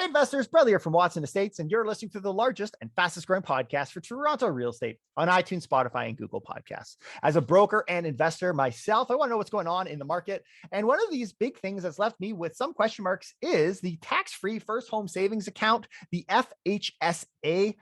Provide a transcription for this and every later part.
Hey investors, Bradley here from Watson Estates, and you're listening to the largest and fastest growing podcast for Toronto real estate on iTunes, Spotify, and Google Podcasts. As a broker and investor myself, I want to know what's going on in the market. And one of these big things that's left me with some question marks is the tax-free first home savings account, the FHSA.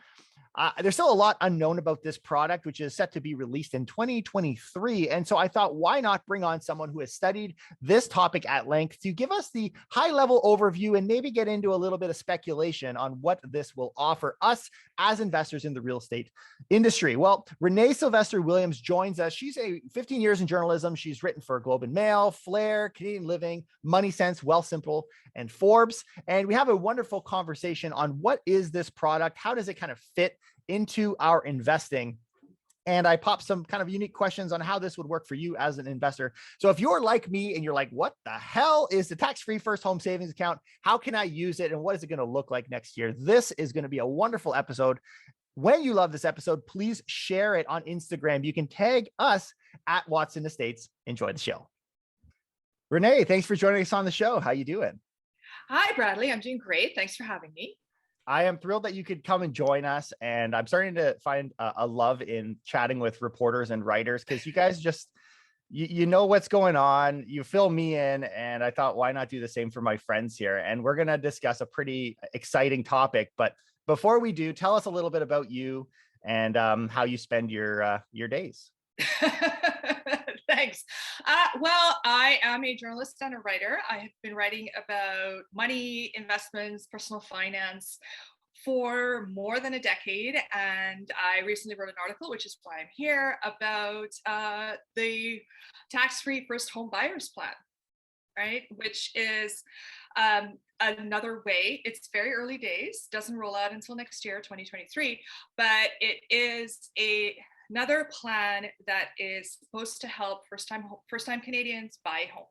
There's still a lot unknown about this product, which is set to be released in 2023. And so I thought, why not bring on someone who has studied this topic at length to give us the high level overview and maybe get into a little bit of speculation on what this will offer us as investors in the real estate industry. Well, Renee Sylvestre-Williams joins us. She's 15 years in journalism. She's written for Globe and Mail, Flair, Canadian Living, Money Sense, Wealthsimple, and Forbes. And we have a wonderful conversation on what is this product? How does it kind of fit into our investing? And I popped some kind of unique questions on how this would work for you as an investor. So if you're like me and you're like, what the hell is the tax-free first home savings account? How can I use it? And what is it going to look like next year? This is going to be a wonderful episode. When you love this episode, please share it on Instagram. You can tag us at Watson Estates. Enjoy the show. Renee, thanks for joining us on the show. How you doing? Hi, Bradley. I'm doing great. Thanks for having me. I am thrilled that you could come and join us. And I'm starting to find a love in chatting with reporters and writers because you guys just, you know what's going on. You fill me in. And I thought, why not do the same for my friends here? And we're going to discuss a pretty exciting topic. But before we do, tell us a little bit about you and how you spend your days. Thanks. Well, I am a journalist and a writer. I have been writing about money, investments, personal finance for more than a decade. And I recently wrote an article, which is why I'm here, about the tax-free first home buyers plan, right? Which is another way. It's very early days, doesn't roll out until next year, 2023, but it is another plan that is supposed to help first-time Canadians buy a home.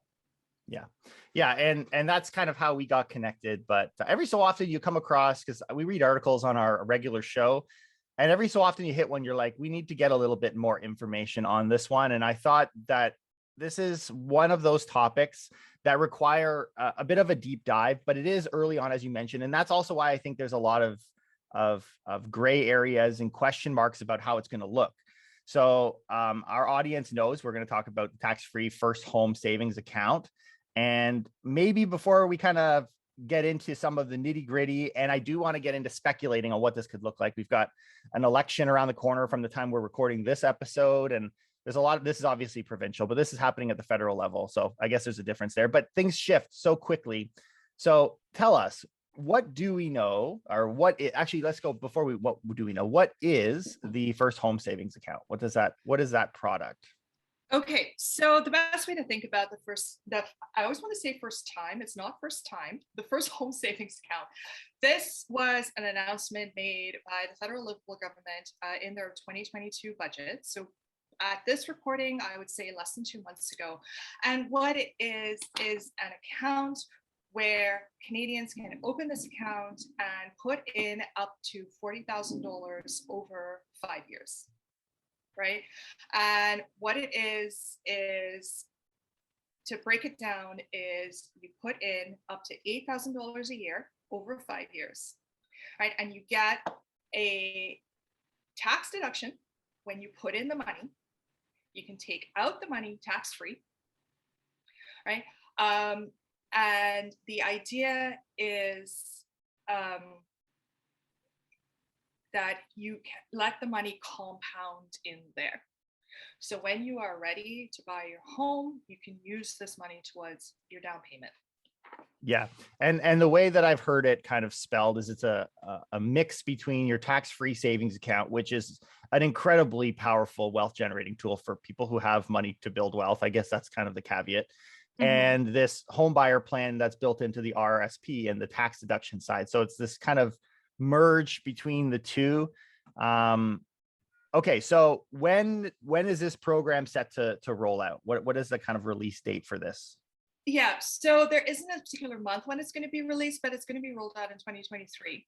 Yeah. And that's kind of how we got connected. But every so often you come across, because we read articles on our regular show, and every so often you hit one, you're like, we need to get a little bit more information on this one. And I thought that this is one of those topics that require a bit of a deep dive, but it is early on, as you mentioned. And that's also why I think there's a lot of gray areas and question marks about how it's going to look. So our audience knows we're going to talk about the tax-free first home savings account. And maybe before we kind of get into some of the nitty gritty, and I do want to get into speculating on what this could look like. We've got an election around the corner from the time we're recording this episode. And there's a lot of, this is obviously provincial, but this is happening at the federal level. So I guess there's a difference there, but things shift so quickly. So tell us, what do we know, or actually, let's go before what do we know? What is the first home savings account? What is that product? Okay, so the best way to think about I always want to say first time. It's not first time. The first home savings account. This was an announcement made by the federal Liberal government in their 2022 budget. So at this recording, I would say less than 2 months ago. And what it is an account where Canadians can open this account and put in up to $40,000 over 5 years, right? And what it is to break it down is you put in up to $8,000 a year over 5 years, right? And you get a tax deduction when you put in the money. You can take out the money tax-free, right? And the idea is that you can let the money compound in there. So when you are ready to buy your home, you can use this money towards your down payment. Yeah. And the way that I've heard it kind of spelled is it's a mix between your tax-free savings account, which is an incredibly powerful wealth generating tool for people who have money to build wealth. I guess that's kind of the caveat. And this home buyer plan that's built into the RRSP and the tax deduction side. So it's this kind of merge between the two. Okay, so when is this program set to roll out? What is the kind of release date for this? Yeah, so there isn't a particular month when it's going to be released, but it's going to be rolled out in 2023.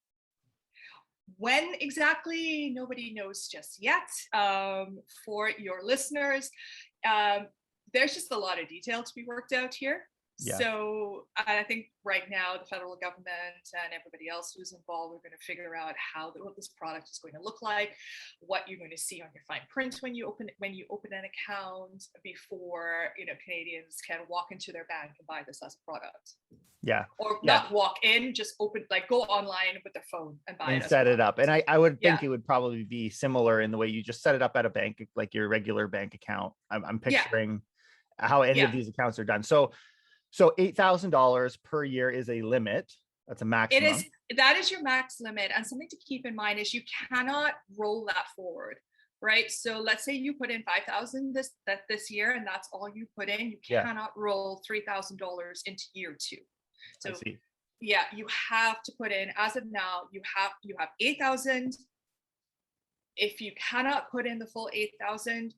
When exactly, nobody knows just yet. For your listeners, there's just a lot of detail to be worked out here. Yeah. So I think right now the federal government and everybody else who's involved are going to figure out what this product is going to look like, what you're going to see on your fine print when you open an account, before Canadians can walk into their bank and buy this as a product. Yeah. Or Yeah. not walk in, just go online with their phone and buy And it. set it up. And I would think Yeah. it would probably be similar in the way you just set it up at a bank, like your regular bank account. I'm picturing how any of these accounts are done. So $8,000 per year is a limit. That's a maximum. That is your max limit. And something to keep in mind is you cannot roll that forward, right? So let's say you put in 5,000 this year, and that's all you put in. You cannot roll $3,000 into year 2. So yeah, you have to put in, as of now, you have 8,000. If you cannot put in the full 8,000,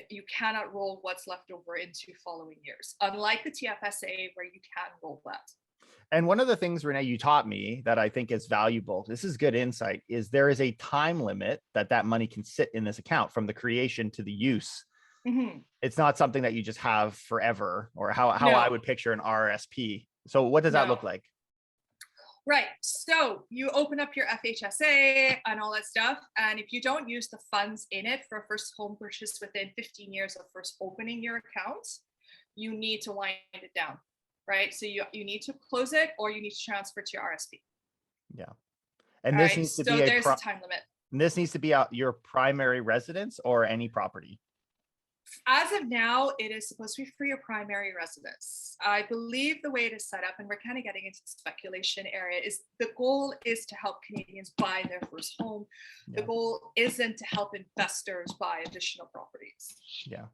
you cannot roll what's left over into following years, unlike the TFSA where you can roll that. And one of the things, Renee, you taught me that I think is valuable, this is good insight, is there is a time limit that money can sit in this account from the creation to the use. Mm-hmm. It's not something that you just have forever, or how I would picture an RRSP. So what does that look like? Right. So you open up your FHSA and all that stuff. And if you don't use the funds in it for a first home purchase within 15 years of first opening your account, you need to wind it down, right? So you need to close it, or you need to transfer to your RSP. Yeah. And this needs to be there's a time limit. And this needs to be your primary residence or any property. As of now, it is supposed to be for your primary residence. I believe the way it is set up, and we're kind of getting into the speculation area, is the goal is to help Canadians buy their first home. The goal isn't to help investors buy additional properties. Yeah.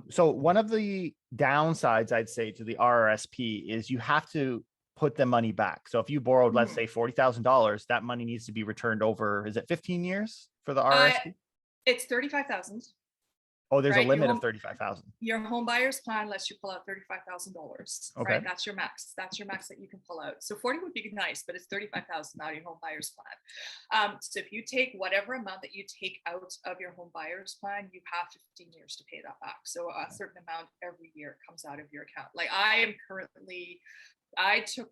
So one of the downsides, I'd say, to the RRSP is you have to put the money back. So if you borrowed, let's say $40,000, that money needs to be returned over, is it 15 years for the RRSP? It's 35,000. Oh, there's a limit of 35,000. Your home buyer's plan lets you pull out $35,000. Okay. Right? That's your max. That's your max that you can pull out. So 40 would be nice, but it's 35,000 out of your home buyer's plan. So if you take whatever amount that you take out of your home buyer's plan, you have 15 years to pay that back. So a certain amount every year comes out of your account. Like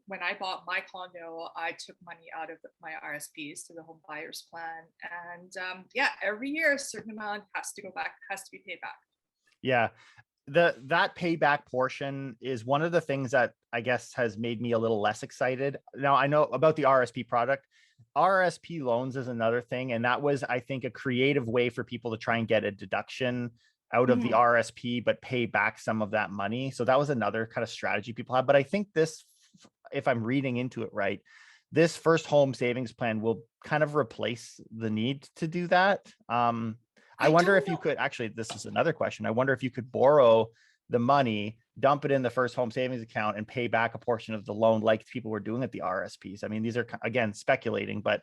when I bought my condo, I took money out of my RSPs to the home buyer's plan. And every year a certain amount has to be paid back. Yeah. That payback portion is one of the things that I guess has made me a little less excited. Now I know about the RSP product. Rrsp Loans is another thing. And that was, I think, a creative way for people to try and get a deduction out of the RSP, but pay back some of that money. So that was another kind of strategy people have. But I think this, if I'm reading into it right, this first home savings plan will kind of replace the need to do that. I wonder if you could, actually, this is another question. I wonder if you could borrow the money, dump it in the first home savings account, and pay back a portion of the loan like people were doing at the RSPs. I mean, these are, again, speculating, but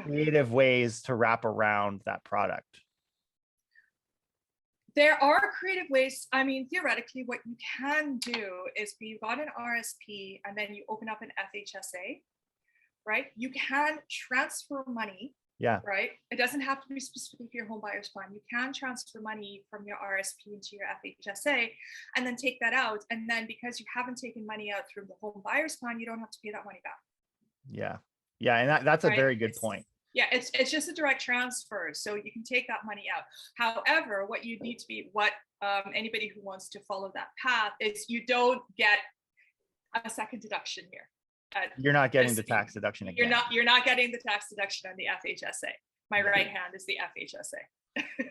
creative ways to wrap around that product. There are creative ways. I mean, theoretically, what you can do is you've got an RSP and then you open up an FHSA, right? You can transfer money. Yeah. Right. It doesn't have to be specifically for your home buyer's plan. You can transfer money from your RSP into your FHSA and then take that out. And then because you haven't taken money out through the home buyer's plan, you don't have to pay that money back. Yeah. Yeah. And that's a very good point. Yeah, it's just a direct transfer, so you can take that money out. However, what you need to be, anybody who wants to follow that path is you don't get a second deduction here. You're not getting the tax deduction again. You're not getting the tax deduction on the FHSA. My right hand is the FHSA.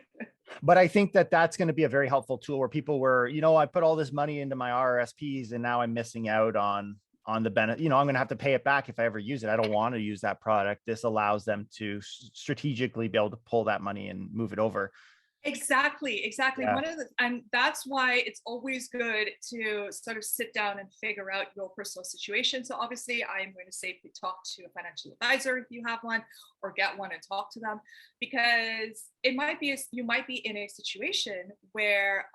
But I think that's going to be a very helpful tool where people were, I put all this money into my RRSPs and now I'm missing out on the benefit. I'm going to have to pay it back if I ever use it. I don't want to use that product. This allows them to strategically be able to pull that money and move it over. Exactly. Yeah. And that's why it's always good to sort of sit down and figure out your personal situation. So obviously I'm going to say talk to a financial advisor if you have one, or get one and talk to them, because you might be in a situation where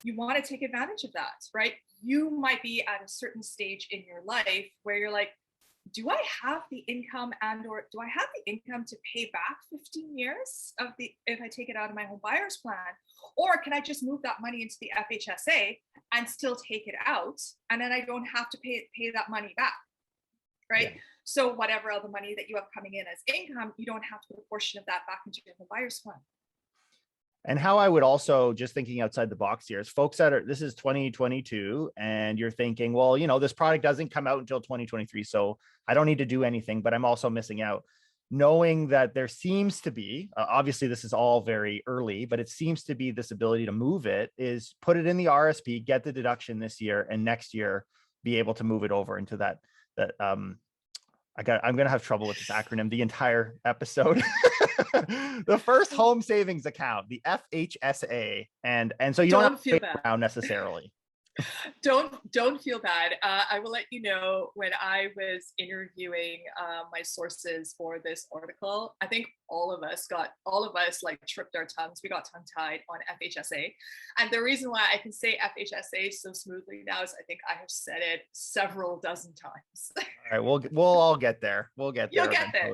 you want to take advantage of that, right? You might be at a certain stage in your life where you're like, do I have the income or do I have the income to pay back 15 years if I take it out of my home buyer's plan? Or can I just move that money into the FHSA and still take it out? And then I don't have to pay that money back, right? Yeah. So whatever other money that you have coming in as income, you don't have to put a portion of that back into your home buyer's plan. And how I would also, just thinking outside the box here, is folks that are, this is 2022 and you're thinking, well, this product doesn't come out until 2023, so I don't need to do anything, but I'm also missing out. Knowing that there seems to be, obviously this is all very early, but it seems to be this ability to move it, is put it in the RSP, get the deduction this year, and next year be able to move it over into that I'm going to have trouble with this acronym the entire episode. The first home savings account, the FHSA. And so you don't have to feel wait around necessarily. Don't feel bad. I will let you know when I was interviewing my sources for this article. I think all of us like tripped our tongues. We got tongue tied on FHSA, and the reason why I can say FHSA so smoothly now is I think I have said it several dozen times. All right, we'll all get there. We'll get there.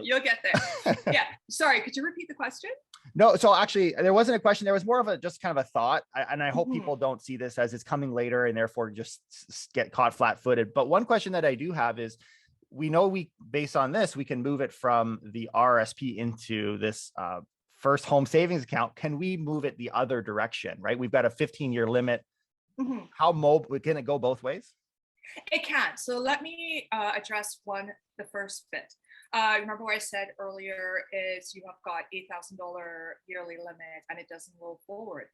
You'll get there. Yeah. Sorry. Could you repeat the question? No, so actually there wasn't a question. There was more of just kind of a thought. And I hope people don't see this as it's coming later and therefore just get caught flat footed. But one question that I do have is, we know based on this, we can move it from the RSP into this first home savings account. Can we move it the other direction, right? We've got a 15-year limit. How mobile, can it go both ways? It can. So let me address the first bit. Remember what I said earlier is you have got $8,000 yearly limit and it doesn't roll forward.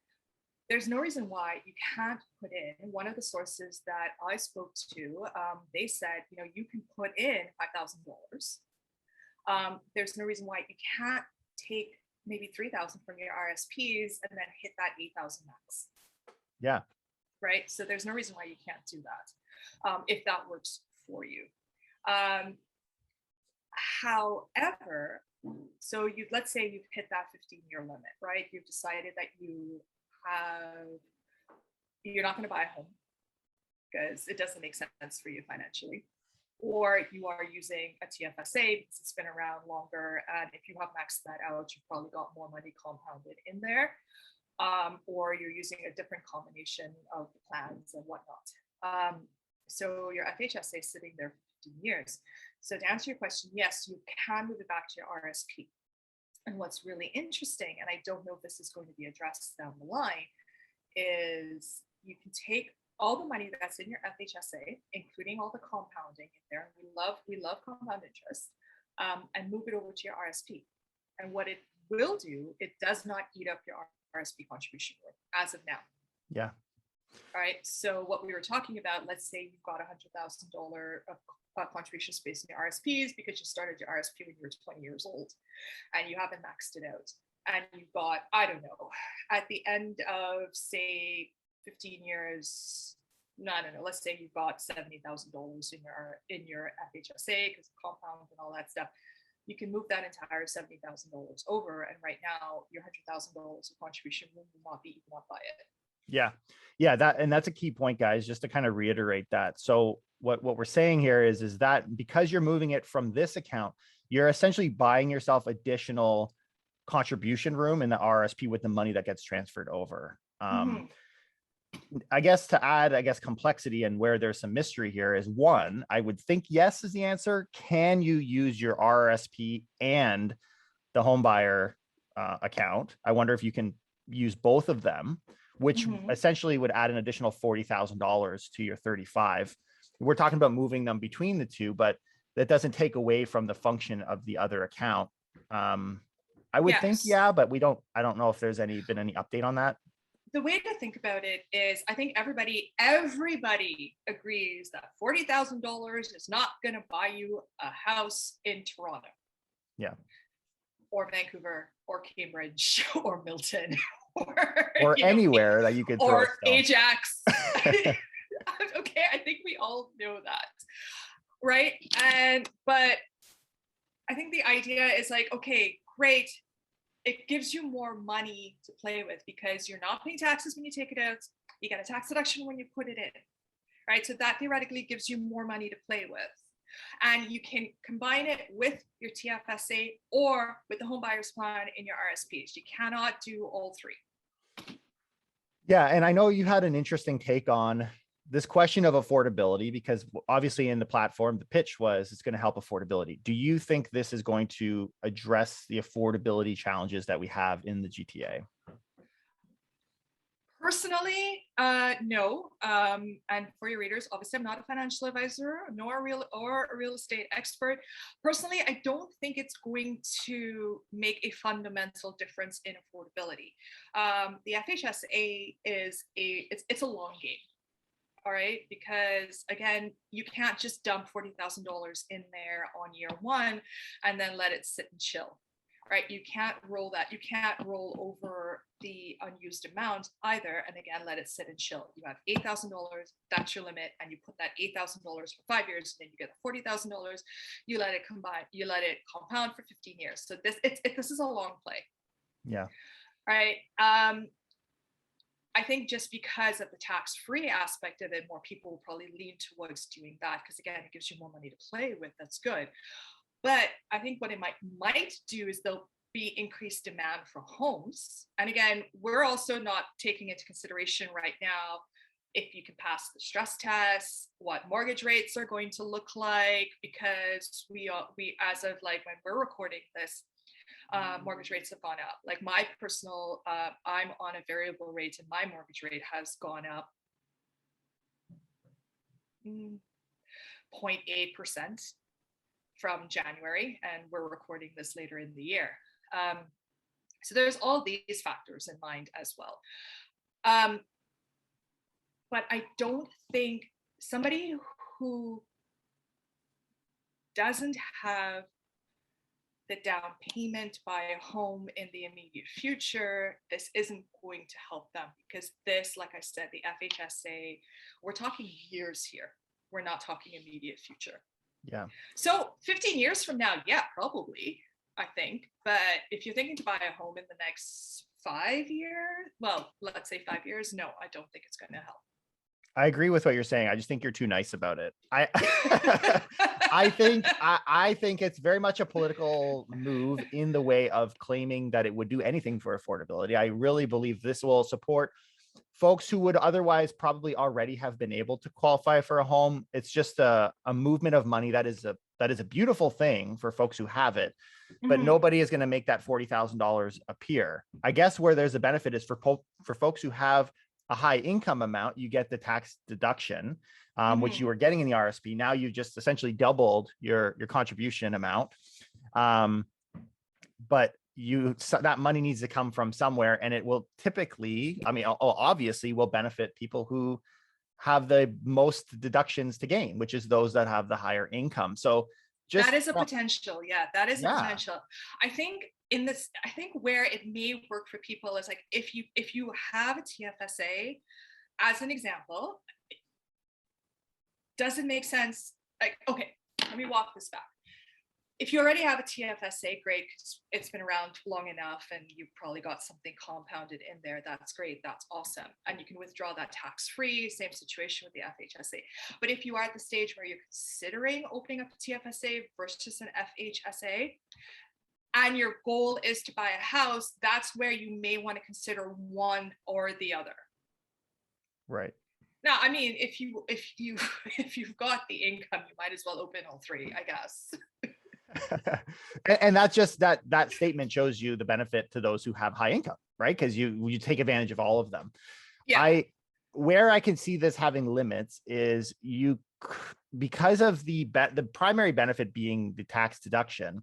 There's no reason why you can't put in. One of the sources that I spoke to, they said, you can put in $5,000. There's no reason why you can't take maybe $3,000 from your RSPs and then hit that $8,000 max. Yeah. Right. So there's no reason why you can't do that if that works for you. However, so let's say you've hit that 15-year limit, right? You've decided that you're not going to buy a home because it doesn't make sense for you financially, or you are using a TFSA because it's been around longer, and if you have maxed that out, you've probably got more money compounded in there, or you're using a different combination of the plans and whatnot. So your FHSA is sitting there for 15 years. So to answer your question, yes, you can move it back to your RSP. And what's really interesting, and I don't know if this is going to be addressed down the line, is you can take all the money that's in your FHSA, including all the compounding in there. We love compound interest, and move it over to your RSP. And what it will do, it does not eat up your RSP contribution as of now. Yeah. All right. So what we were talking about, let's say you've got $100,000 of contribution space in your RSPs because you started your RSP when you were 20 years old and you haven't maxed it out. And you've got, I don't know, at the end of say 15 years, no, let's say you've got $70,000 in your FHSA because of compound and all that stuff. You can move that entire $70,000 over, and right now your $100,000 of contribution will not be eaten up by it. Yeah, that's a key point, guys, just to kind of reiterate that. So what we're saying here is that because you're moving it from this account, you're essentially buying yourself additional contribution room in the RSP with the money that gets transferred over. I guess to add, complexity and where there's some mystery here is, one, I would think yes is the answer. Can you use your RSP and the homebuyer account? I wonder if you can use both of them, which essentially would add an additional $40,000 to your 35. We're talking about moving them between the two, but that doesn't take away from the function of the other account. I would think, yeah, but I don't know if there's been any update on that. The way to think about it is, I think everybody agrees that $40,000 is not going to buy you a house in Toronto. Yeah. Or Vancouver, or Cambridge, or Milton, or anywhere that you could throw or Ajax. Okay, I think we all know that, right? But I think the idea is like, okay, great. It gives you more money to play with because you're not paying taxes when you take it out. You get a tax deduction when you put it in, right? So that theoretically gives you more money to play with. And you can combine it with your TFSA or with the home buyer's plan in your RSPs. You cannot do all three. Yeah. And I know you had an interesting take on this question of affordability, because obviously in the platform, the pitch was it's going to help affordability. Do you think this is going to address the affordability challenges that we have in the GTA? Personally, no. And for your readers, obviously, I'm not a financial advisor, nor a real estate expert. Personally, I don't think it's going to make a fundamental difference in affordability. The FHSA it's a long game. All right, because again, you can't just dump $40,000 in there on year one and then let it sit and chill. Right, you can't roll that. You can't roll over the unused amount either, and again, let it sit and chill. You have $8,000. That's your limit, and you put that $8,000 for 5 years. Then you get the $40,000. You let it combine. You let it compound for 15 years. So this is a long play. Yeah. Right. I think just because of the tax-free aspect of it, more people will probably lean towards doing that because again, it gives you more money to play with. That's good. But I think what it might do is there'll be increased demand for homes. And again, we're also not taking into consideration right now if you can pass the stress test, what mortgage rates are going to look like, because we as of like when we're recording this, mortgage rates have gone up. Like my personal, I'm on a variable rate and my mortgage rate has gone up 0.8% from January, and we're recording this later in the year. So there's all these factors in mind as well. But I don't think somebody who doesn't have the down payment to buy a home in the immediate future, this isn't going to help them because this, like I said, the FHSA, we're talking years here. We're not talking immediate future. Yeah. So 15 years from now, yeah, probably, I think. But if you're thinking to buy a home in the next 5 years, well, let's say 5 years, no, I don't think it's going to help. I agree with what you're saying. I just think you're too nice about it. I think it's very much a political move in the way of claiming that it would do anything for affordability. I really believe this will support folks who would otherwise probably already have been able to qualify for a home. It's just a movement of money that is a beautiful thing for folks who have it, but nobody is going to make that $40,000 appear. I guess where there's a benefit is for folks who have a high income amount, you get the tax deduction, which you were getting in the RSP. Now you just essentially doubled your contribution amount. But that money needs to come from somewhere, and it will typically, obviously will benefit people who have the most deductions to gain, which is those that have the higher income. So that is a potential. Yeah, that is a potential. I think where it may work for people is like if you have a TFSA, as an example, does it make sense? Like, okay, let me walk this back. If you already have a TFSA, great, because it's been around long enough and you've probably got something compounded in there. That's great. That's awesome. And you can withdraw that tax-free, same situation with the FHSA. But if you are at the stage where you're considering opening up a TFSA versus an FHSA, and your goal is to buy a house, that's where you may want to consider one or the other. Right. Now, I mean, if you've got the income, you might as well open all three, I guess. And that's just that statement shows you the benefit to those who have high income, right? Because you take advantage of all of them. Yeah. Where I can see this having limits is because of the primary benefit being the tax deduction.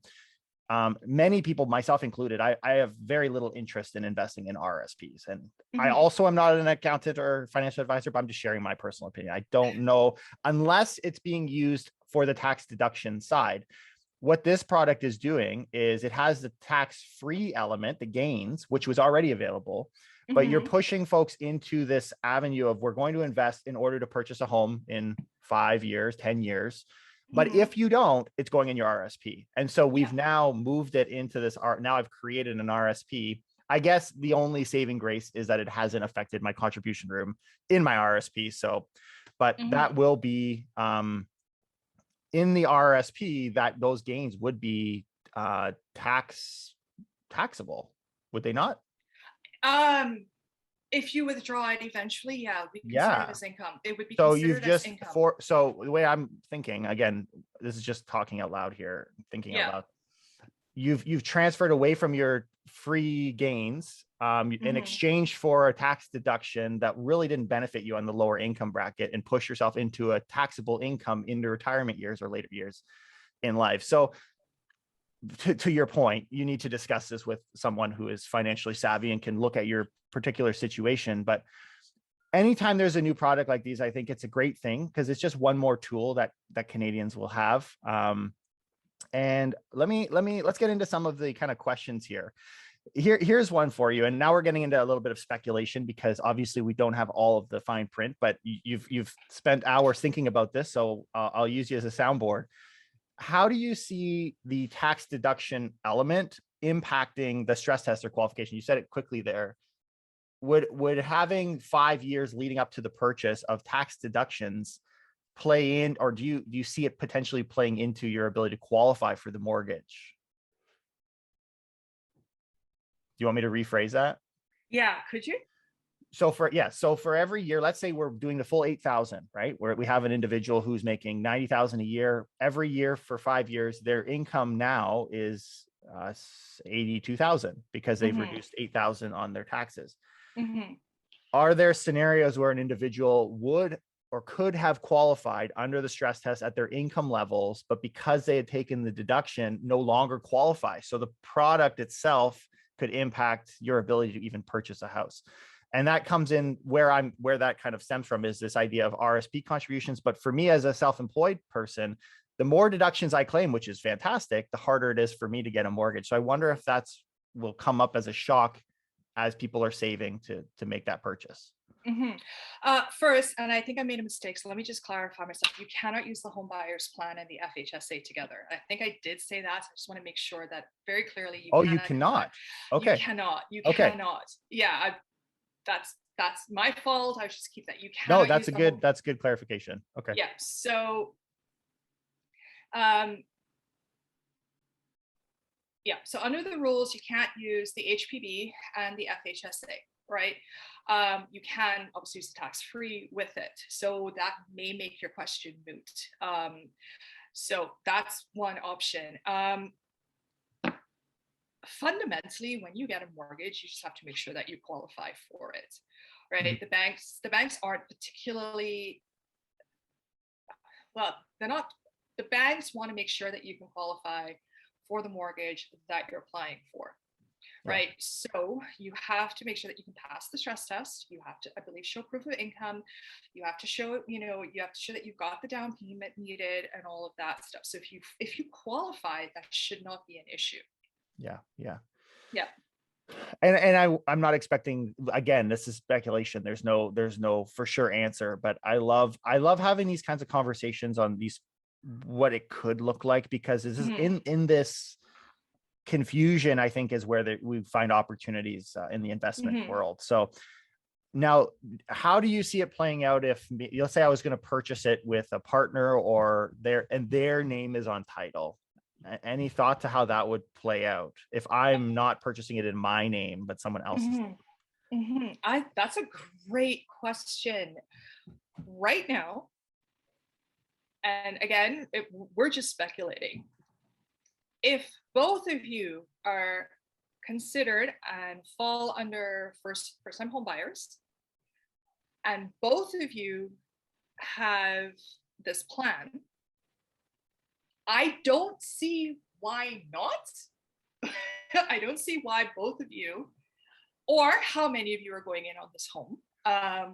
Many people, myself included, I have very little interest in investing in RSPs. And I also am not an accountant or financial advisor, but I'm just sharing my personal opinion. I don't know, unless it's being used for the tax deduction side. What this product is doing is it has the tax-free element, the gains, which was already available, but you're pushing folks into this avenue of we're going to invest in order to purchase a home in 5 years, 10 years. But if you don't, it's going in your RSP. And so we've now moved it into this. Now I've created an RSP. I guess the only saving grace is that it hasn't affected my contribution room in my RSP. So, but that will be, in the RRSP, that those gains would be taxable, would they not? If you withdraw it eventually, yeah, we consider it Yeah. as income. It would be So considered as income. so the way I'm thinking, again, this is just talking out loud here, thinking out loud. You've transferred away from your free gains in exchange for a tax deduction that really didn't benefit you on the lower income bracket, and push yourself into a taxable income in the retirement years or later years in life. So to your point, you need to discuss this with someone who is financially savvy and can look at your particular situation. But anytime there's a new product like these, I think it's a great thing, because it's just one more tool that Canadians will have. And let's get into some of the kind of questions here. Here's one for you. And now we're getting into a little bit of speculation, because obviously we don't have all of the fine print, but you've spent hours thinking about this. So I'll use you as a soundboard. How do you see the tax deduction element impacting the stress test or qualification? You said it quickly there. Would having 5 years leading up to the purchase of tax deductions play in, or do you see it potentially playing into your ability to qualify for the mortgage? Do you want me to rephrase that? Yeah, could you? So for every year, let's say we're doing the full 8,000, right? Where we have an individual who's making 90,000 a year. Every year for 5 years, their income now is 82,000, because they've reduced 8,000 on their taxes. Are there scenarios where an individual would or could have qualified under the stress test at their income levels, but because they had taken the deduction, no longer qualify? So the product itself could impact your ability to even purchase a house. And that comes in where that kind of stems from, is this idea of RSP contributions. But for me as a self-employed person, the more deductions I claim, which is fantastic, the harder it is for me to get a mortgage. So I wonder if that's will come up as a shock as people are saving to make that purchase. First, and I think I made a mistake, so let me just clarify myself. You cannot use the Homebuyer's Plan and the FHSA together. I think I did say that, so I just want to make sure that very clearly. You cannot. Okay. You cannot. You okay. cannot. Yeah, that's my fault. I should just keep that. You cannot. No, that's good clarification. Okay. Yeah. So, so under the rules, you can't use the HPB and the FHSA, right? You can obviously use the tax-free with it. So that may make your question moot. So that's one option. Fundamentally, when you get a mortgage, you just have to make sure that you qualify for it, right? The banks aren't particularly, well, they're not, the banks want to make sure that you can qualify for the mortgage that you're applying for, right? So you have to make sure that you can pass the stress test. You have to, I believe, show proof of income. You have to show, you have to show that you've got the down payment needed and all of that stuff. So if you qualify, that should not be an issue. Yeah. And I'm not expecting, again, this is speculation. There's no for sure answer, but I love having these kinds of conversations on these, what it could look like, because this is in this confusion, I think, is where we find opportunities in the investment world. So now, how do you see it playing out if, let's say I was going to purchase it with a partner, or their name is on title? Any thought to how that would play out if I'm not purchasing it in my name, but someone else's name? That's a great question. Right now, and again, we're just speculating. If both of you are considered and fall under first-time home buyers, and both of you have this plan, I don't see why not. I don't see why both of you, or how many of you are going in on this home.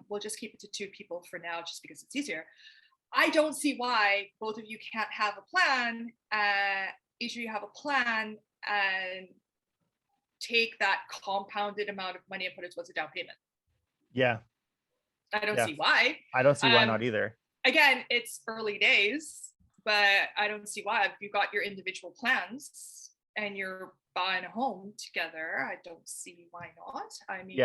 We'll just keep it to 2 people for now, just because it's easier. I don't see why both of you can't have a plan. Each of you have a plan and take that compounded amount of money and put it towards a down payment. Yeah. I don't see why. I don't see why not either. Again, it's early days, but I don't see why. If you've got your individual plans and you're buying a home together, I don't see why not. I mean,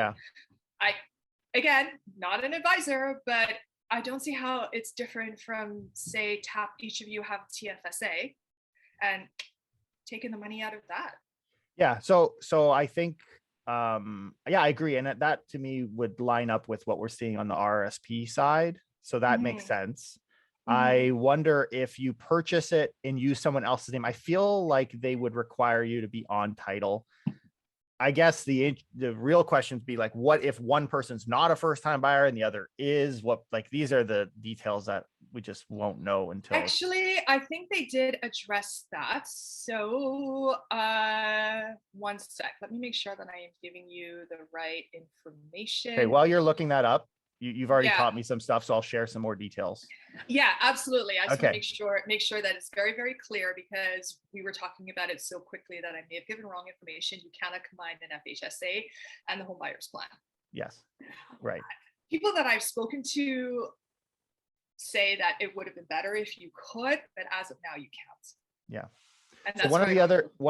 again, not an advisor, but I don't see how it's different from, say, each of you have TFSA and taking the money out of that. Yeah. So I think, yeah, I agree. And that to me would line up with what we're seeing on the RSP side. So that makes sense. I wonder if you purchase it and use someone else's name, I feel like they would require you to be on title. I guess the real questions be like, what if one person's not a first time buyer and the other is? What, like, these are the details that we just won't know until. Actually, I think they did address that. So one sec, let me make sure that I am giving you the right information. Okay, while you're looking that up, you've already Yeah. taught me some stuff, so I'll share some more details. Yeah, absolutely. I just Okay. want to make sure that it's very, very clear, because we were talking about it so quickly that I may have given wrong information. You cannot combine an FHSA and the home buyer's plan. Yes, right. People that I've spoken to say that it would have been better if you could, but as of now, you can't. Yeah. And So one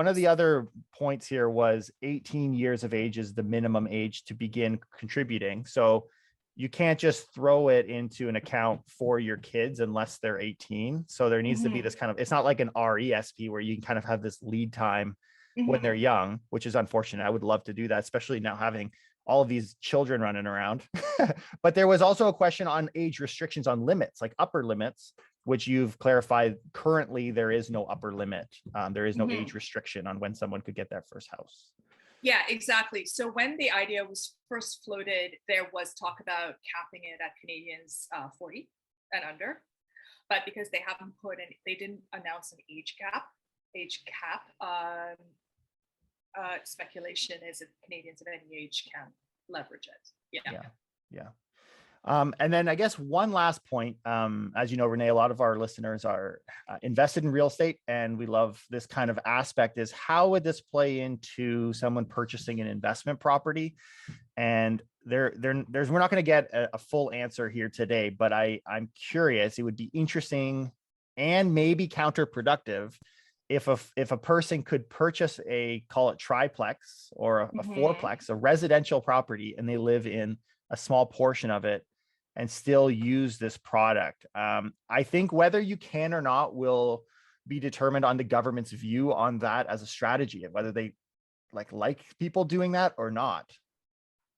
of the other points here was 18 years of age is the minimum age to begin contributing. So you can't just throw it into an account for your kids unless they're 18. So there needs to be this kind of, it's not like an RESP where you can kind of have this lead time when they're young, which is unfortunate. I would love to do that, especially now having all of these children running around. But there was also a question on age restrictions on limits, like upper limits, which you've clarified. Currently, there is no upper limit. There is no age restriction on when someone could get their first house. Yeah, exactly. So when the idea was first floated, there was talk about capping it at Canadians 40 and under. But because they haven't they didn't announce an age cap, speculation is if Canadians of any age can leverage it. Yeah. And then I guess one last point, as you know, Renee, a lot of our listeners are invested in real estate, and we love this kind of aspect, is how would this play into someone purchasing an investment property? And we're not going to get a full answer here today, but I'm curious. It would be interesting and maybe counterproductive if a person could purchase call it triplex or a fourplex, a residential property, and they live in a small portion of it and still use this product. I think whether you can or not will be determined on the government's view on that as a strategy, whether they like people doing that or not.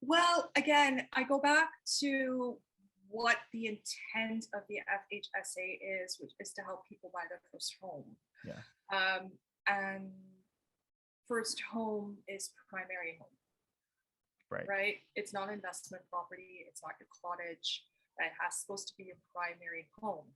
Well, again, I go back to what the intent of the FHSA is, which is to help people buy their first home. Yeah. And first home is primary home. Right? It's not investment property. It's not your cottage. It has supposed to be your primary home.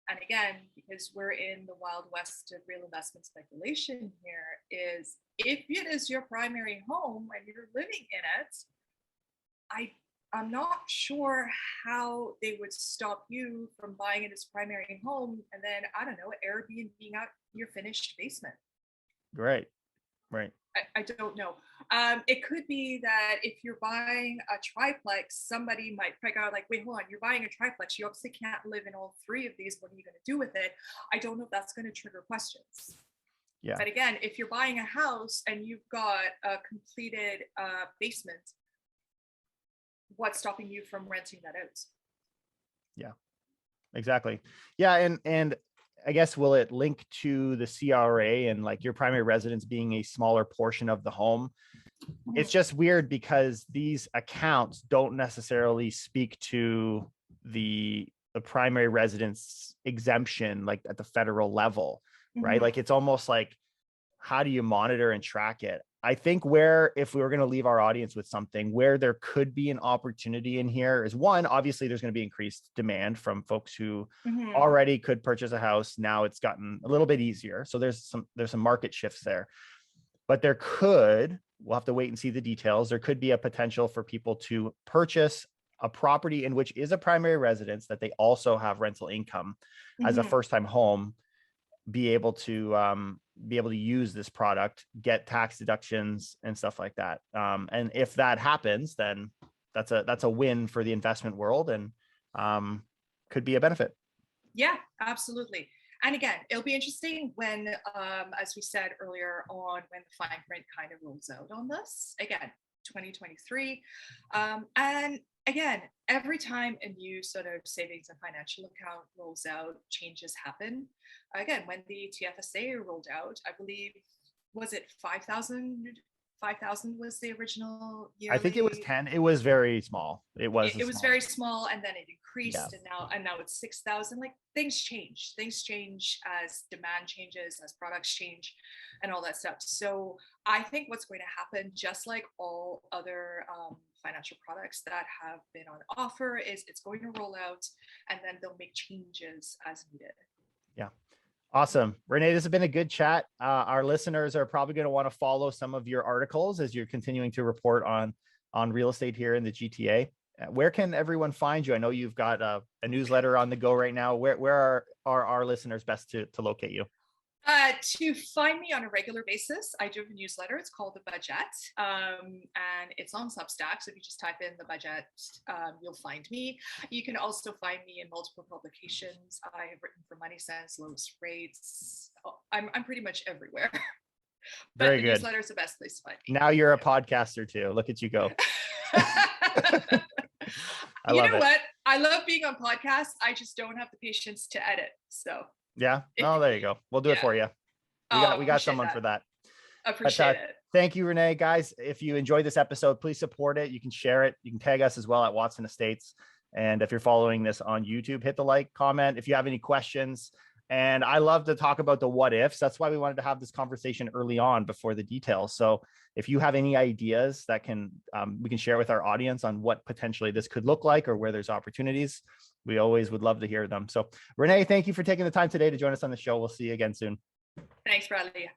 And again, because we're in the wild west of real investment speculation here, is if it is your primary home and you're living in it, I'm not sure how they would stop you from buying it as primary home and then, I don't know, Airbnb out your finished basement. Right. I don't know. It could be that if you're buying a triplex, somebody might figure out like, wait, hold on, you're buying a triplex. You obviously can't live in all three of these. What are you going to do with it? I don't know if that's going to trigger questions. Yeah. But again, if you're buying a house and you've got a completed basement, what's stopping you from renting that out? Yeah, exactly. Yeah. And I guess, will it link to the CRA and like your primary residence being a smaller portion of the home? It's just weird because these accounts don't necessarily speak to the primary residence exemption, like at the federal level, right? Like, it's almost like, how do you monitor and track it? I think if we were going to leave our audience with something where there could be an opportunity in here is, one, obviously there's going to be increased demand from folks who already could purchase a house. Now it's gotten a little bit easier. So there's some market shifts there, but we'll have to wait and see the details. There could be a potential for people to purchase a property in which is a primary residence that they also have rental income as a first-time home, be able to use this product, get tax deductions and stuff like that. And if that happens, then that's a win for the investment world and could be a benefit. Yeah, absolutely. And again, it'll be interesting when, as we said earlier on, when the fine print kind of rolls out on this. Again, 2023. And again, every time a new sort of savings and financial account rolls out, changes happen. Again, when the TFSA rolled out, I believe, was it 5,000? 5,000 was the original I think it was yearly. 10. It was very small. It was It was very small, and then it Yeah. increased, and now it's 6,000. Like, things change. Things change as demand changes, as products change, and all that stuff. So I think what's going to happen, just like all other financial products that have been on offer, is it's going to roll out, and then they'll make changes as needed. Yeah. Awesome. Renee, this has been a good chat. Our listeners are probably going to want to follow some of your articles as you're continuing to report on real estate here in the GTA. Where can everyone find you? I know you've got a newsletter on the go right now. Where are our listeners best to locate you? To find me on a regular basis, I do have a newsletter. It's called The Budget, and it's on Substack. So if you just type in The Budget, you'll find me. You can also find me in multiple publications. I have written for Money Sense, Lowest Rates. I'm pretty much everywhere. But Very the good. newsletter is the best place to find me. Now you're a podcaster too. Look at you go. You know what? I love being on podcasts. I just don't have the patience to edit. So yeah. Oh, there you go. We'll do it for you. We got someone for that. Appreciate it. Thank you, Renee. Guys, if you enjoyed this episode, please support it. You can share it. You can tag us as well at Watson Estates. And if you're following this on YouTube, hit the like, comment if you have any questions. And I love to talk about the what ifs. That's why we wanted to have this conversation early on before the details. So if you have any ideas that we can share with our audience on what potentially this could look like or where there's opportunities, we always would love to hear them. So Renee, thank you for taking the time today to join us on the show. We'll see you again soon. Thanks, Bradley.